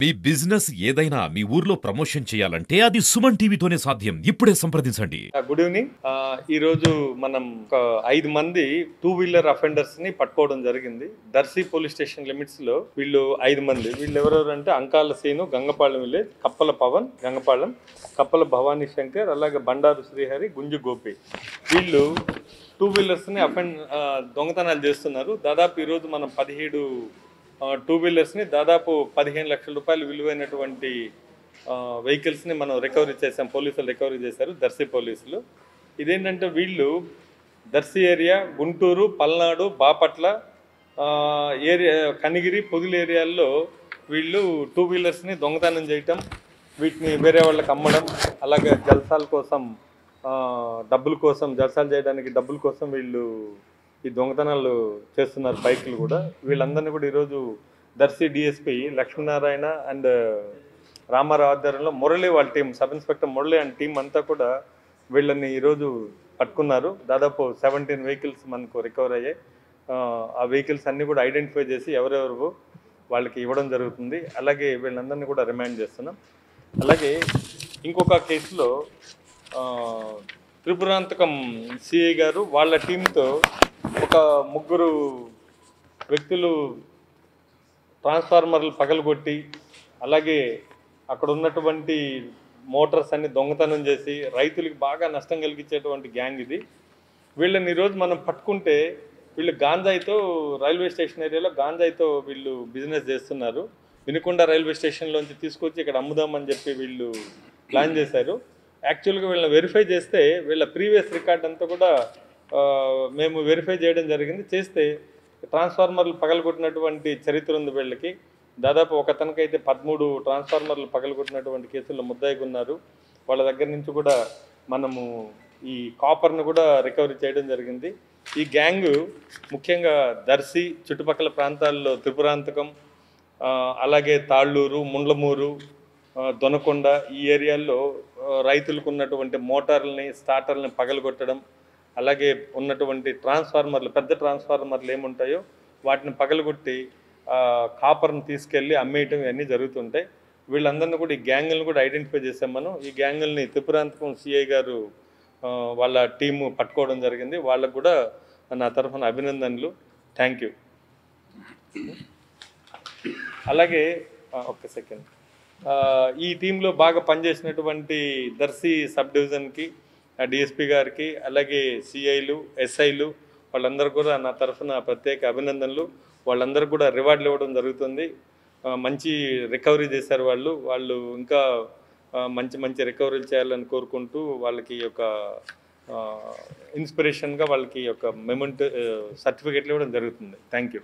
మీ business ఏదైనా మీ ఊర్లో promotion చేయాలంటే అది సుమన్ టీవీతోనే సాధ్యం. ఇప్పుడే సంప్రదించండి. Good evening. ఈ రోజు మనం ఒక 5 మంది 2 వీలర్ అఫెండర్స్ ని పట్టుకోవడం జరిగింది. దర్శి పోలీస్ స్టేషన్ లిమిట్స్ లో వీళ్ళు 5 మంది. వీళ్ళు ఎవరెవరంటే అంకాల సీను, గంగపాలెం విలేజ్, కప్పల పవన్, గంగపాలెం, కప్పల భవానీ శంకర్, అలాగే బండారు శ్రీహరి, గుంజు గోపి. వీళ్ళు 2 వీలర్స్ ని దొంగతనాలు చేస్తున్నారు. దాదాపు ఈరోజు మనం 17 2 వీలర్స్ ని దాదాపు 15 లక్షల రూపాయలు విలువైనటువంటి వెహికల్స్ ని మనం రికవరీ చేసాం. పోలీసులు రికవరీ చేశారు, దర్శి పోలీసులు. ఇదేంటంటే వీళ్ళు దర్శి ఏరియా, గుంటూరు, పల్నాడు, బాపట్ల ఏరియా, కనిగిరి, పొదిలి ఏరియాల్లో వీళ్ళు 2 వీలర్స్ ని దొంగతనం చేయటం, వీటిని వేరే వాళ్ళకి అమ్మడం, అలాగే జల్సాల కోసం డబ్బుల కోసం, జల్సాలు చేయడానికి డబ్బుల కోసం వీళ్ళు ఈ దొంగతనాలు చేస్తున్నారు. బైకులు కూడా వీళ్ళందరినీ కూడా ఈరోజు దర్శి డిఎస్పీ లక్ష్మీనారాయణ అండ్ రామారావు ఆధ్వర్యంలో మురళి వాళ్ళ team, sub inspector Murali and team అంతా కూడా వీళ్ళని ఈరోజు పట్టుకున్నారు. దాదాపు 17 వెహికల్స్ మనకు రికవర్ అయ్యాయి. ఆ వెహికల్స్ అన్నీ కూడా ఐడెంటిఫై చేసి ఎవరెవరు వాళ్ళకి ఇవ్వడం జరుగుతుంది. అలాగే వీళ్ళందరినీ కూడా రిమాండ్ చేస్తున్నాం. అలాగే ఇంకొక కేసులో త్రిపురాంతకం సిఐ గారు వాళ్ళ టీంతో ఒక 3 వ్యక్తులు ట్రాన్స్ఫార్మర్లు పగలగొట్టి, అలాగే అక్కడ ఉన్నటువంటి మోటార్స్ అన్ని దొంగతనం చేసి రైతులకు బాగా నష్టం కలిగించేటువంటి గ్యాంగ్ ఇది. వీళ్ళని ఈరోజు మనం పట్టుకుంటే వీళ్ళు గాంజాయితో, రైల్వే స్టేషన్ ఏరియాలో గాంజాయితో వీళ్ళు బిజినెస్ చేస్తున్నారు. వినుకొండ రైల్వే స్టేషన్లోంచి తీసుకొచ్చి ఇక్కడ అమ్ముదామని చెప్పి వీళ్ళు ప్లాన్ చేశారు. యాక్చువల్గా వీళ్ళని వెరిఫై చేస్తే వీళ్ళ ప్రీవియస్ రికార్డ్ అంతా కూడా మేము వెరిఫై చేయడం జరిగింది. చేస్తే ట్రాన్స్ఫార్మర్లు పగలగొట్టినటువంటి చరిత్ర ఉంది వీళ్ళకి. దాదాపు ఒకతనికైతే 13 ట్రాన్స్ఫార్మర్లు పగలగొట్టినటువంటి కేసుల్లో ముద్దాయిగా ఉన్నారు. వాళ్ళ దగ్గర నుంచి కూడా మనము ఈ కాపర్ను కూడా రికవరీ చేయడం జరిగింది. ఈ గ్యాంగు ముఖ్యంగా దర్శి చుట్టుపక్కల ప్రాంతాల్లో త్రిపురాంతకం, అలాగే తాళ్ళూరు, ముండ్లమూరు, దొనకొండ ఈ ఏరియాల్లో రైతులకు ఉన్నటువంటి మోటార్లని, స్టార్టర్లని పగలగొట్టడం, అలాగే ఉన్నటువంటి ట్రాన్స్ఫార్మర్లు, పెద్ద ట్రాన్స్ఫార్మర్లు ఏముంటాయో వాటిని పగలగొట్టి కాపర్ని తీసుకెళ్ళి అమ్మేయటం ఇవన్నీ జరుగుతుంటాయి. వీళ్ళందరినీ కూడా ఈ గ్యాంగులను కూడా ఐడెంటిఫై చేసాం మనం. ఈ గ్యాంగుల్ని త్రిపురాంతకం సిఐ గారు వాళ్ళ టీము పట్టుకోవడం జరిగింది. వాళ్ళకు కూడా నా తరఫున అభినందనలు. Thank you. అలాగే ఒక్క సెకండ్, ఈ టీంలో బాగా పనిచేసినటువంటి దర్శి సబ్ డివిజన్కి, డిఎస్పీ గారికి, అలాగే సిఐలు, ఎస్ఐలు వాళ్ళందరూ కూడా నా తరఫున ప్రత్యేక అభినందనలు. వాళ్ళందరూ కూడా రివార్డులు ఇవ్వడం జరుగుతుంది. మంచి రికవరీ చేశారు వాళ్ళు ఇంకా మంచి మంచి రికవరీలు చేయాలని కోరుకుంటూ వాళ్ళకి యొక్క ఇన్స్పిరేషన్గా వాళ్ళకి యొక్క మెమెంట్ సర్టిఫికెట్లు ఇవ్వడం జరుగుతుంది. Thank you.